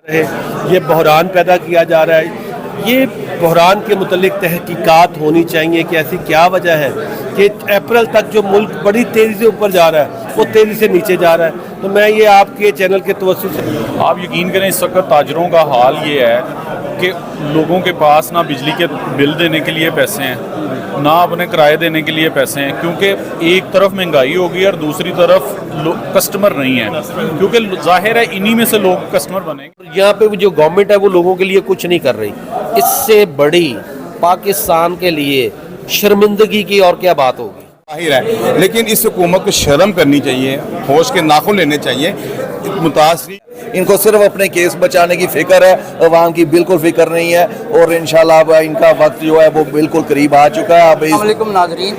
یہ بحران پیدا کیا جا رہا ہے. یہ بحران کے متعلق تحقیقات ہونی چاہیے کہ ایسی کیا وجہ ہے کہ اپریل تک جو ملک بڑی تیزی سے اوپر جا رہا ہے وہ تیزی سے نیچے جا رہا ہے. تو میں یہ آپ کے چینل کے توسط سے آپ یقین کریں اس وقت تاجروں کا حال یہ ہے کہ لوگوں کے پاس نہ بجلی کے بل دینے کے لیے پیسے ہیں نہ اپنے کرائے دینے کے لیے پیسے ہیں، کیونکہ ایک طرف مہنگائی ہوگی اور دوسری طرف کسٹمر نہیں ہے، کیونکہ ظاہر ہے انہی میں سے لوگ کسٹمر بنے گے. یہاں پہ جو گورنمنٹ ہے وہ لوگوں کے لیے کچھ نہیں کر رہی. اس سے بڑی پاکستان کے لیے شرمندگی کی اور کیا بات ہوگی. ظاہر ہے، لیکن اس حکومت کو شرم کرنی چاہیے، ہوش کے ناخن لینے چاہیے. متاثرین ان کو صرف اپنے کیس بچانے کی فکر ہے، عوام کی بالکل فکر نہیں ہے، اور انشاءاللہ اب ان کا وقت جو ہے وہ بالکل قریب آ چکا ہے. السلام علیکم ناظرین،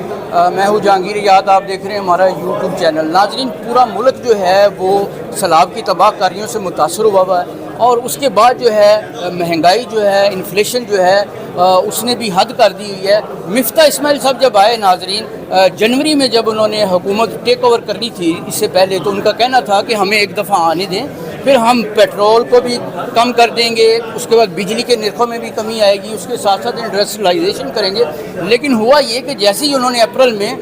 میں ہوں جہانگیر یاد، آپ دیکھ رہے ہیں ہمارا یوٹیوب چینل. ناظرین، پورا ملک جو ہے وہ سیلاب کی تباہ کاریوں سے متاثر ہوا ہے، اور اس کے بعد جو ہے مہنگائی جو ہے، انفلیشن جو ہے اس نے بھی حد کر دی ہوئی ہے. مفتاح اسماعیل صاحب جب آئے ناظرین جنوری میں، جب انہوں نے حکومت ٹیک اوور کرنی تھی اس سے پہلے، تو ان کا کہنا تھا کہ ہمیں ایک دفعہ آنے دیں، پھر ہم پیٹرول کو بھی کم کر دیں گے، اس کے بعد بجلی کے نرخوں میں بھی کمی آئے گی، اس کے ساتھ ساتھ انڈسٹریلائزیشن کریں گے. لیکن ہوا یہ کہ جیسے ہی انہوں نے اپریل میں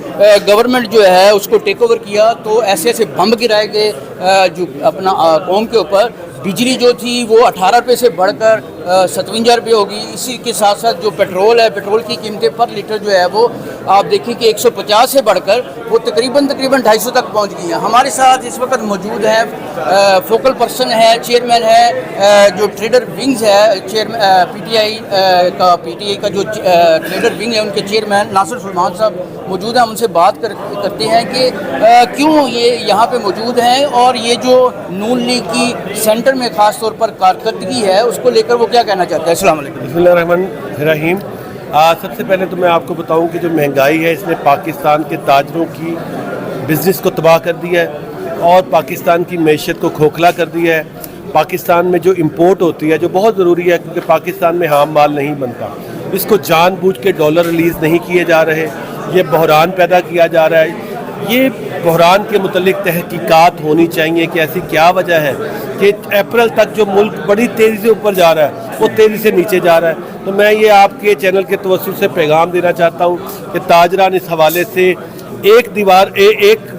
گورنمنٹ جو ہے اس کو ٹیک اوور کیا تو ایسے ایسے بم گرائے گئے جو اپنا قوم کے اوپر. بجلی جو تھی وہ 18 روپے سے بڑھ کر 57 روپے ہوگی. اسی کے ساتھ ساتھ جو پیٹرول ہے، پیٹرول کی قیمتیں پر لیٹر جو ہے وہ آپ دیکھیں کہ 150 سے بڑھ کر وہ تقریباً 250 تک پہنچ گئی ہیں. ہمارے ساتھ اس وقت موجود ہیں فوکل پرسن ہے، چیئرمین ہے جو ٹریڈر ونگز ہے، پی ٹی آئی کا جو ٹریڈر ونگ ہے ان کے چیئرمین ناصر سلمان صاحب موجود ہیں. ہم ان سے بات کرتے ہیں کہ کیوں یہ یہاں پہ موجود ہیں، اور یہ جو نون لیگ کی سینٹر میں خاص طور پر کارکردگی ہے اس کو لے کر وہ کیا کہنا چاہتے ہیں. السلام علیکم. بسم اللہ الرحمن الرحیم. سب سے پہلے تو میں آپ کو بتاؤں کہ جو مہنگائی ہے اس نے پاکستان کے تاجروں کی بزنس کو تباہ کر دیا ہے اور پاکستان کی معیشت کو کھوکھلا کر دیا ہے. پاکستان میں جو امپورٹ ہوتی ہے جو بہت ضروری ہے، کیونکہ پاکستان میں عام مال نہیں بنتا، اس کو جان بوجھ کے ڈالر ریلیز نہیں کیے جا رہے. یہ بحران پیدا کیا جا رہا ہے. یہ بحران کے متعلق تحقیقات ہونی چاہیے کہ ایسی کیا وجہ ہے کہ اپریل تک جو ملک بڑی تیزی سے اوپر جا رہا ہے وہ تیزی سے نیچے جا رہا ہے. تو میں یہ آپ کے چینل کے توسط سے پیغام دینا چاہتا ہوں کہ تاجران اس حوالے سے ایک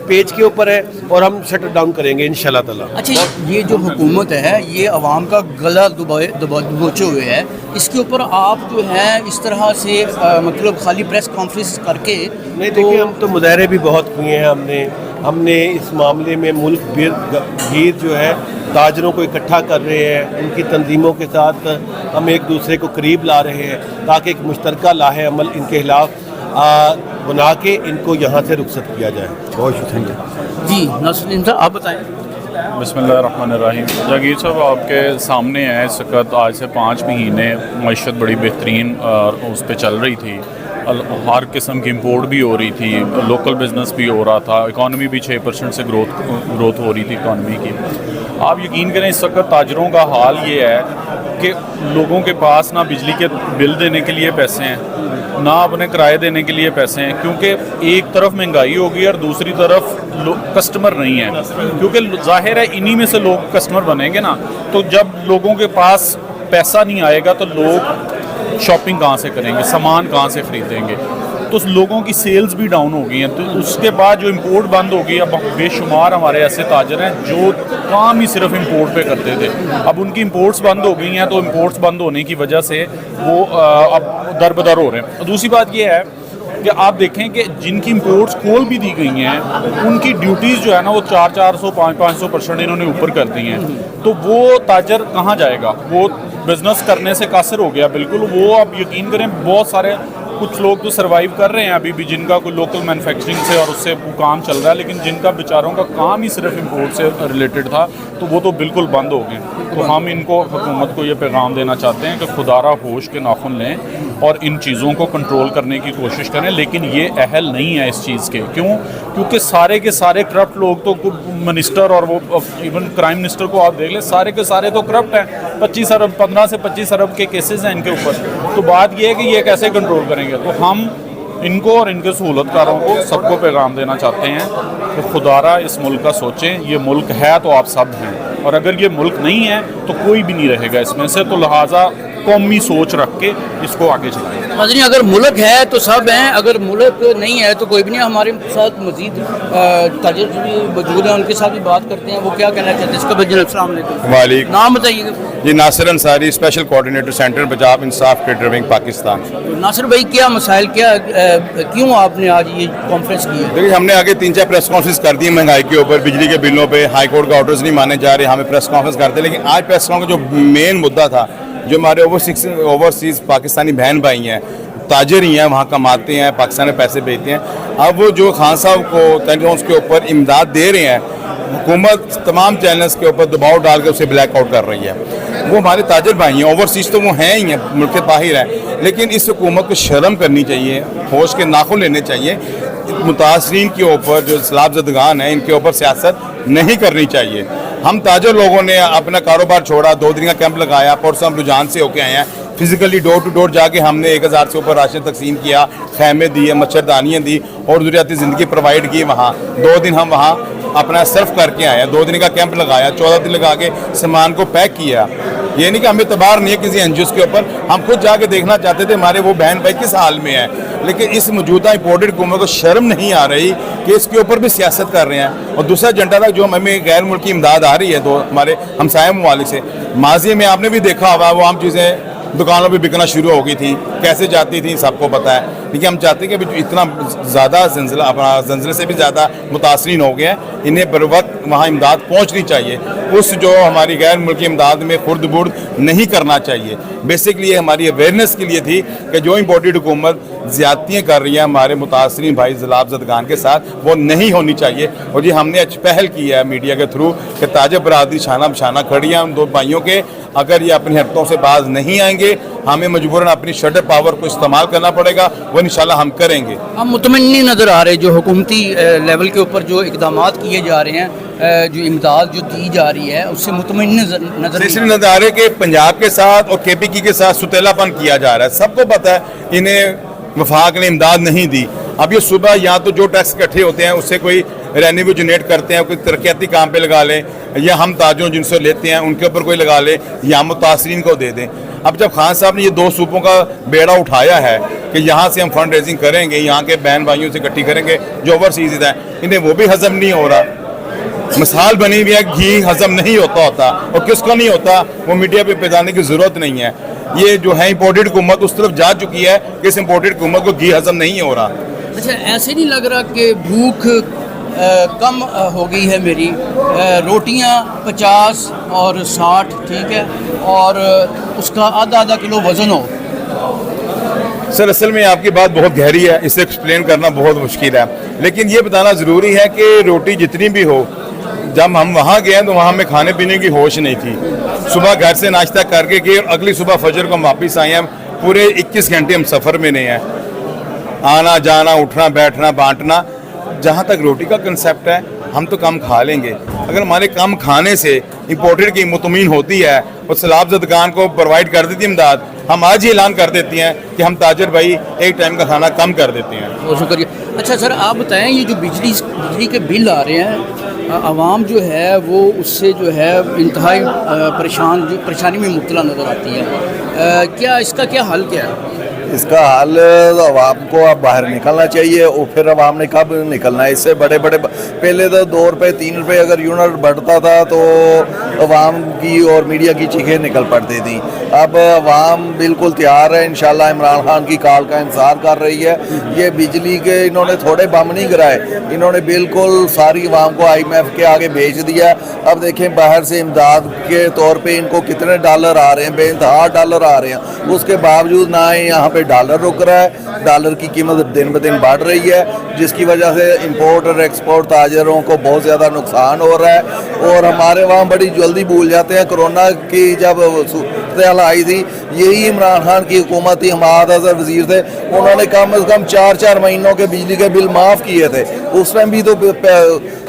پیج کے اوپر ہے اور ہم شٹر ڈاؤن کریں گے انشاءاللہ تعالی. اچھا، یہ جو حکومت ہے یہ عوام کا گلا دبوچے ہوئے ہے، اس کے اوپر آپ جو ہے اس طرح سے مطلب خالی پریس کانفرنس کر کے نہیں دیکھیں، ہم تو مظاہرے بھی بہت کیے ہیں. ہم نے اس معاملے میں ملک گیر جو ہے تاجروں کو اکٹھا کر رہے ہیں، ان کی تنظیموں کے ساتھ ہم ایک دوسرے کو قریب لا رہے ہیں تاکہ ایک مشترکہ لاہ عمل ان کے خلاف بنا کے ان کو یہاں سے رخصت کیا جائے. بہت شکریہ. جی ناصرین صاحب آپ بتائیں. بسم اللہ الرحمن الرحیم. جہانگیر صاحب آپ کے سامنے ہے اس وقت آج سے 5 مہینے معیشت بڑی بہترین اس پہ چل رہی تھی، ہر قسم کی امپورٹ بھی ہو رہی تھی، لوکل بزنس بھی ہو رہا تھا، اکانومی بھی 6% سے گروتھ ہو رہی تھی اکانومی کی. آپ یقین کریں اس وقت تاجروں کا حال یہ ہے کہ لوگوں کے پاس نہ بجلی کے بل دینے کے لیے پیسے ہیں نہ اپنے کرائے دینے کے لیے پیسے ہیں، کیونکہ ایک طرف مہنگائی ہوگی اور دوسری طرف کسٹمر نہیں ہے، کیونکہ ظاہر ہے انہی میں سے لوگ کسٹمر بنیں گے نا. تو جب لوگوں کے پاس پیسہ نہیں آئے گا تو لوگ شاپنگ کہاں سے کریں گے، سامان کہاں سے خریدیں گے. تو لوگوں کی سیلز بھی ڈاؤن ہو گئی ہیں. تو اس کے بعد جو امپورٹ بند ہو گئی، اب بے شمار ہمارے ایسے تاجر ہیں جو کام ہی صرف امپورٹ پہ کرتے تھے، اب ان کی امپورٹس بند ہو گئی ہیں. تو امپورٹس بند ہونے کی وجہ سے وہ اب در بدر ہو رہے ہیں. دوسری بات یہ ہے کہ آپ دیکھیں کہ جن کی امپورٹس کھول بھی دی گئی ہیں ان کی ڈیوٹیز جو ہے نا وہ 400-500% انہوں نے اوپر کر دی ہیں. تو وہ تاجر کہاں جائے گا؟ وہ بزنس کرنے سے قاصر ہو گیا بالکل. وہ آپ یقین کریں بہت سارے کچھ لوگ تو سروائیو کر رہے ہیں ابھی بھی، جن کا کوئی لوکل مینوفیکچرنگ سے اور اس سے وہ کام چل رہا ہے، لیکن جن کا بیچاروں کا کام ہی صرف امپورٹ سے ریلیٹڈ تھا تو وہ تو بالکل بند ہو گئے. تو ہم ان کو حکومت کو یہ پیغام دینا چاہتے ہیں کہ خدا را ہوش کے ناخن لیں اور ان چیزوں کو کنٹرول کرنے کی کوشش کریں. لیکن یہ اہل نہیں ہے اس چیز کے. کیونکہ سارے کے سارے کرپٹ لوگ تو منسٹر اور وہ ایون پرائم منسٹر کو آپ دیکھ لیں، سارے کے سارے تو کرپٹ ہیں. 15 سے 25 ارب کے کیسز ہیں ان کے اوپر. تو بات یہ ہے کہ یہ کیسے کنٹرول کریں گے. تو ہم ان کو اور ان کے سہولت کاروں کو سب کو پیغام دینا چاہتے ہیں کہ خدا را اس ملک کا سوچیں. یہ ملک ہے تو آپ سب ہیں. اور اگر یہ ملک نہیں ہے تو کوئی بھی نہیں رہے گا اس میں سے. تو لہٰذا قومی سوچ رکھ کے اس کو آگے چلائیں. ناظرین اگر ملک ہے تو سب ہیں, اگر ملک نہیں ہے تو کوئی بھی نہیں. ہمارے ساتھ مزید تاجر بھی موجود ہیں, ان کے ساتھ بھی بات کرتے ہیں, وہ کیا کہنا چاہتے ہیں اس کا. السلام علیکم. وعلیکم. نام بتائیے گا. جی Nasir Ansari, special coordinator centre Punjab Insaf trader wing Pakistan. ناصر بھائی کیا مسائل, کیا کیوں آپ نے آج یہ کانفرنس کی ہے؟ دیکھیے ہم نے آگے 3-4 پریس کانفرنس کر دی مہنگائی کے اوپر, بجلی کے بلوں پہ ہائی کورٹ کا آرڈرز نہیں مانے جا رہے, ہمیں پریس کانفرنس کرتے. لیکن آج پریس کانفرنس کا جو مین مدعا تھا, جو ہمارے اوورسیز پاکستانی بہن بھائی ہیں, تاجر ہی ہیں, وہاں کماتے ہیں, پاکستان میں پیسے بھیجتے ہیں, اب وہ جو خان صاحب کو ٹیلیفونس کے اوپر امداد دے رہے ہیں, حکومت تمام چینلز کے اوپر دباؤ ڈال کے اسے بلیک آؤٹ کر رہی ہے. وہ ہمارے تاجر بھائی ہیں, اوورسیز تو وہ ہیں ہی ہیں, ملک کے باہر ہیں, لیکن اس حکومت کو شرم کرنی چاہیے, ہوش کے ناخن لینے چاہیے. متاثرین کے اوپر جو سیلاب زدگان ہیں ان کے اوپر سیاست نہیں کرنی چاہیے. ہم تاجر لوگوں نے اپنا کاروبار چھوڑا, 2 دن کا کیمپ لگایا, پرسوں ہم رجحان سے ہو کے آئے ہیں. فزیکلی ڈور ٹو ڈور جا کے ہم نے 1000 سے اوپر راشن تقسیم کیا, خیمے دیے, مچھردانیاں دی اور ضروریاتی زندگی پرووائڈ کی. وہاں 2 دن ہم وہاں اپنا صرف کر کے آئے ہیں, 2 دن کا کیمپ لگایا, 14 دن لگا کے سامان کو پیک کیا. یہ نہیں کہ ہمیں اعتبار نہیں ہے کسی این جی اوز کے اوپر, ہم خود جا کے دیکھنا چاہتے تھے ہمارے وہ بہن بھائی کس حال میں ہیں. لیکن اس موجودہ امپورٹڈ حکومت کو شرم نہیں آ رہی کہ اس کے اوپر بھی سیاست کر رہے ہیں. اور دوسرا ایجنڈا تھا جو ہمیں غیر ملکی امداد آ رہی ہے ہمارے ہمسائے ممالک سے. ماضی میں آپ نے بھی دیکھا ہوگا وہ عام چیزیں دکانوں پہ بکنا شروع ہو گئی تھیں, کیسے جاتی تھیں سب کو پتہ ہے. لیکن ہم چاہتے ہیں کہ اتنا زیادہ زلزلے سے بھی زیادہ متاثرین ہو گئے ہیں, انہیں بر وقت وہاں امداد پہنچنی چاہیے. اس جو ہماری غیر ملکی امداد میں خرد برد نہیں کرنا چاہیے. بیسکلی یہ ہماری اویئرنیس کے لیے تھی کہ جو امپورٹڈ حکومت زیادتیاں کر رہی ہیں ہمارے متاثرین بھائی سیلاب زدگان کے ساتھ, وہ نہیں ہونی چاہیے. اور یہ ہم نے پہل کی ہے میڈیا کے تھرو کہ تاجر برادری شانہ بشانہ کھڑی ہیں ان 2 بھائیوں کے. اگر یہ اپنی حرکتوں سے باز نہیں آئیں گے, ہمیں مجبوراً اپنی شٹر پاور کو استعمال کرنا پڑے گا, وہ انشاءاللہ ہم کریں گے. ہم مطمئن نظر آ رہے جو حکومتی لیول کے اوپر جو اقدامات کیے جا رہے ہیں, جو امداد جو دی جا رہی ہے اس سے مطمئن نظر آ رہے کہ پنجاب کے ساتھ اور کے پی کی کے ساتھ ستیلا پن کیا جا رہا ہے. سب کو پتہ ہے انہیں وفاق نے امداد نہیں دی. اب یہ صبح یا تو جو ٹیکس اکٹھے ہوتے ہیں اس سے کوئی ریونیو جنریٹ کرتے ہیں, کوئی ترقیاتی کام پہ لگا لیں, یا ہم تاجروں جن سے لیتے ہیں ان کے اوپر کوئی لگا لے, یا متاثرین کو دے دیں. اب جب خان صاحب نے یہ 2 صوبوں کا بیڑا اٹھایا ہے کہ یہاں سے ہم فنڈ ریزنگ کریں گے, یہاں کے بہن بھائیوں سے اکٹھی کریں گے جو اوورسیز ہیں, انہیں وہ بھی ہضم نہیں ہو رہا. مثال بنی ہوئی ہے, گھی ہضم نہیں ہوتا اور کس کو نہیں ہوتا وہ میڈیا پہ پیدانے کی ضرورت نہیں ہے. یہ جو ہے امپورٹڈ حکومت اس طرف جا چکی ہے کہ اس امپورٹڈ حکومت کو گھی ہضم نہیں ہو رہا. اچھا, ایسے نہیں لگ رہا کہ بھوک کم ہو گئی ہے میری, روٹیاں 50 اور 60 ٹھیک ہے, اور اس کا آدھا کلو وزن ہو. سر اصل میں آپ کی بات بہت گہری ہے, اسے ایکسپلین کرنا بہت مشکل ہے, لیکن یہ بتانا ضروری ہے کہ روٹی جتنی بھی ہو, جب ہم وہاں گئے تو وہاں ہمیں کھانے پینے کی ہوش نہیں تھی. صبح گھر سے ناشتہ کر کے گئے, اگلی صبح فجر کو ہم واپس آئے ہیں, پورے 21 گھنٹے ہم سفر میں نہیں ہیں, آنا جانا اٹھنا بیٹھنا بانٹنا. جہاں تک روٹی کا کنسیپٹ ہے ہم تو کم کھا لیں گے, اگر ہمارے کم کھانے سے امپورٹڈ کی مطمئن ہوتی ہے اور سیلاب زدگان کو پرووائڈ کر دیتی امداد, ہم آج ہی اعلان کر دیتی ہیں کہ ہم تاجر بھائی ایک ٹائم کا کھانا کم کر دیتے ہیں. بہت شکریہ. اچھا سر آپ بتائیں, یہ جو بجلی کے بل آ رہے ہیں, عوام جو ہے وہ اس سے جو ہے انتہائی پریشانی میں مبتلا نظر آتی ہے, کیا اس کا کیا حل کیا ہے؟ اس کا حل عوام کو اب باہر نکلنا چاہیے, اور پھر عوام نے کب نکلنا ہے. اس سے بڑے پہلے تو 2 روپے 3 روپے اگر یونٹ بڑھتا تھا تو عوام کی اور میڈیا کی چیخیں نکل پڑتی تھیں. اب عوام بالکل تیار ہے, انشاءاللہ عمران خان کی کال کا انتظار کر رہی ہے. یہ بجلی کے انہوں نے تھوڑے بم نہیں گرائے, انہوں نے بالکل ساری عوام کو IMF کے آگے بھیج دیا. اب دیکھیں باہر سے امداد کے طور پہ ان کو کتنے ڈالر آ رہے ہیں, بے انتہا ڈالر آ رہے ہیں, اس کے باوجود نہ یہاں پہ ڈالر رک رہا ہے. ڈالر کی قیمت دن بدن بڑھ رہی ہے, جس کی وجہ سے امپورٹ اور ایکسپورٹ تاجروں کو بہت زیادہ نقصان ہو رہا ہے. اور ہمارے وہاں بڑی جلدی بھول جاتے ہیں, کرونا کی جب صورتحال آئی تھی یہی عمران خان کی حکومت تھی, حماد اظہر وزیر تھے, انہوں نے کم از کم 4 مہینوں کے بجلی کے بل معاف کیے تھے. اس ٹائم بھی تو